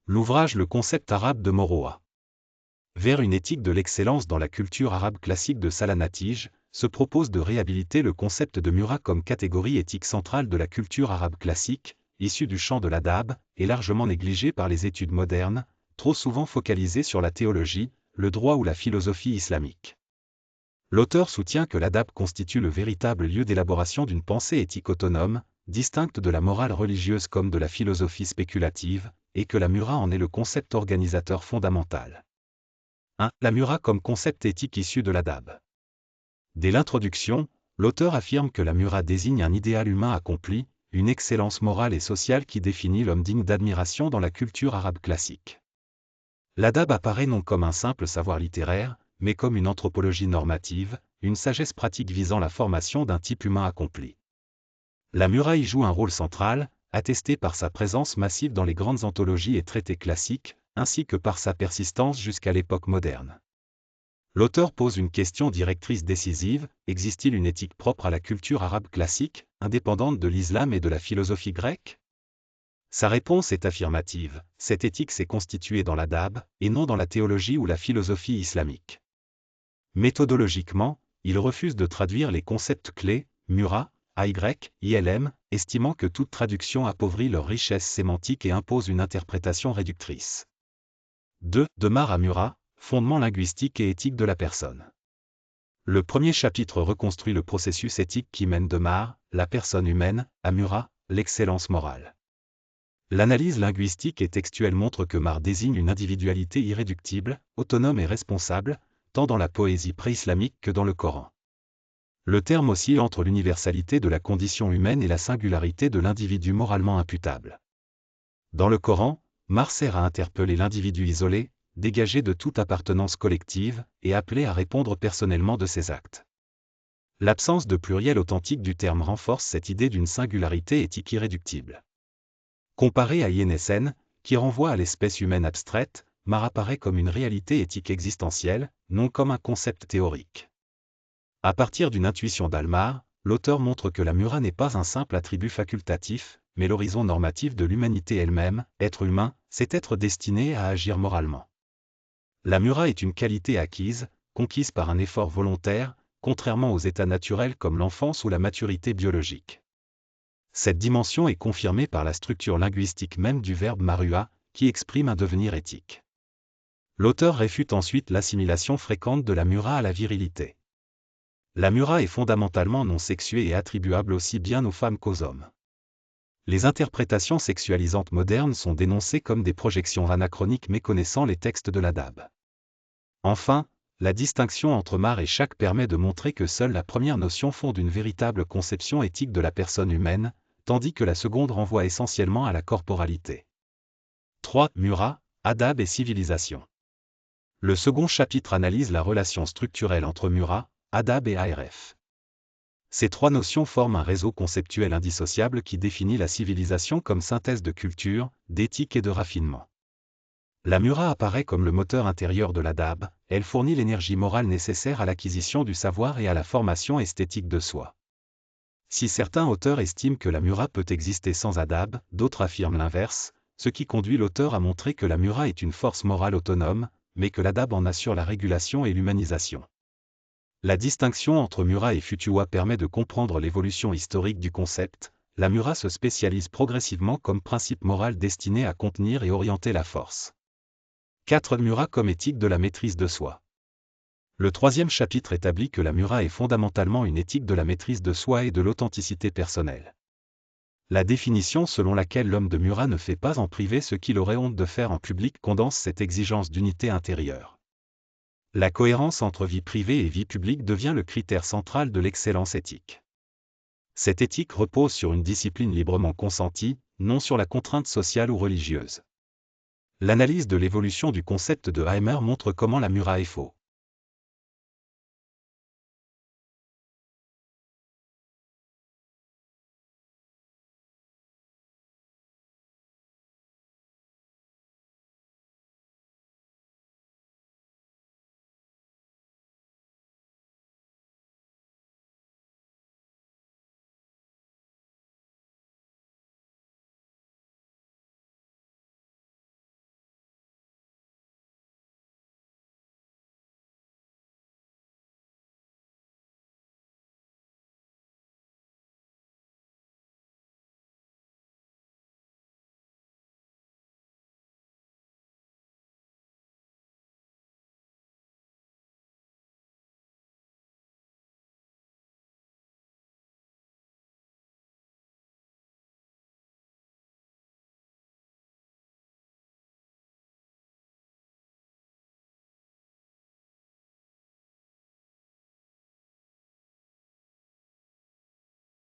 L'ouvrage Le concept arabe de Moroa. Vers une éthique de l'excellence dans la culture arabe classique de Salah Natij, se propose de réhabiliter le concept de Mura comme catégorie éthique centrale de la culture arabe classique, issue du champ de l'adab, et largement négligée par les études modernes, trop souvent focalisées sur la théologie, le droit ou la philosophie islamique. L'auteur soutient que l'adab constitue le véritable lieu d'élaboration d'une pensée éthique autonome, distincte de la morale religieuse comme de la philosophie spéculative, et que la Mura en est le concept organisateur fondamental. 1. La Mura comme concept éthique issu de l'adab. Dès l'introduction, l'auteur affirme que la Mura désigne un idéal humain accompli, une excellence morale et sociale qui définit l'homme digne d'admiration dans la culture arabe classique. L'adab apparaît non comme un simple savoir littéraire, mais comme une anthropologie normative, une sagesse pratique visant la formation d'un type humain accompli. La Mura y joue un rôle central, attesté par sa présence massive dans les grandes anthologies et traités classiques, ainsi que par sa persistance jusqu'à l'époque moderne. L'auteur pose une question directrice décisive: existe-t-il une éthique propre à la culture arabe classique, indépendante de l'islam et de la philosophie grecque? Sa réponse est affirmative, cette éthique s'est constituée dans l'adab, et non dans la théologie ou la philosophie islamique. Méthodologiquement, il refuse de traduire les concepts clés, Mura, AY, ILM, estimant que toute traduction appauvrit leur richesse sémantique et impose une interprétation réductrice. 2. De Mar à Mura, fondement linguistique et éthique de la personne. Le premier chapitre reconstruit le processus éthique qui mène de Mar, la personne humaine, à Mura, l'excellence morale. L'analyse linguistique et textuelle montre que Mar désigne une individualité irréductible, autonome et responsable, tant dans la poésie pré-islamique que dans le Coran. Le terme oscille entre l'universalité de la condition humaine et la singularité de l'individu moralement imputable. Dans le Coran, Mar sert à interpeller l'individu isolé, dégagé de toute appartenance collective, et appelé à répondre personnellement de ses actes. L'absence de pluriel authentique du terme renforce cette idée d'une singularité éthique irréductible. Comparé à INSN, qui renvoie à l'espèce humaine abstraite, Mar apparaît comme une réalité éthique existentielle, non comme un concept théorique. À partir d'une intuition d'Almar, l'auteur montre que la Mura n'est pas un simple attribut facultatif, mais l'horizon normatif de l'humanité elle-même. Être humain, c'est être destiné à agir moralement. La Mura est une qualité acquise, conquise par un effort volontaire, contrairement aux états naturels comme l'enfance ou la maturité biologique. Cette dimension est confirmée par la structure linguistique même du verbe marua, qui exprime un devenir éthique. L'auteur réfute ensuite l'assimilation fréquente de la Mura à la virilité. La Mura est fondamentalement non sexuée et attribuable aussi bien aux femmes qu'aux hommes. Les interprétations sexualisantes modernes sont dénoncées comme des projections anachroniques méconnaissant les textes de l'adab. Enfin, la distinction entre Mar et Shak permet de montrer que seule la première notion fonde une véritable conception éthique de la personne humaine, tandis que la seconde renvoie essentiellement à la corporalité. 3. Mura, adab et civilisation. Le second chapitre analyse la relation structurelle entre Mura, adab et ARF. Ces trois notions forment un réseau conceptuel indissociable qui définit la civilisation comme synthèse de culture, d'éthique et de raffinement. La Mura apparaît comme le moteur intérieur de l'adab, elle fournit l'énergie morale nécessaire à l'acquisition du savoir et à la formation esthétique de soi. Si certains auteurs estiment que la Mura peut exister sans adab, d'autres affirment l'inverse, ce qui conduit l'auteur à montrer que la Mura est une force morale autonome, mais que l'adab en assure la régulation et l'humanisation. La distinction entre Mura et Futuwa permet de comprendre l'évolution historique du concept. La Mura se spécialise progressivement comme principe moral destiné à contenir et orienter la force. 4. Mura comme éthique de la maîtrise de soi. Le troisième chapitre établit que la Mura est fondamentalement une éthique de la maîtrise de soi et de l'authenticité personnelle. La définition selon laquelle l'homme de Mura ne fait pas en privé ce qu'il aurait honte de faire en public condense cette exigence d'unité intérieure. La cohérence entre vie privée et vie publique devient le critère central de l'excellence éthique. Cette éthique repose sur une discipline librement consentie, non sur la contrainte sociale ou religieuse. L'analyse de l'évolution du concept de Heimer montre comment la Mura est faux.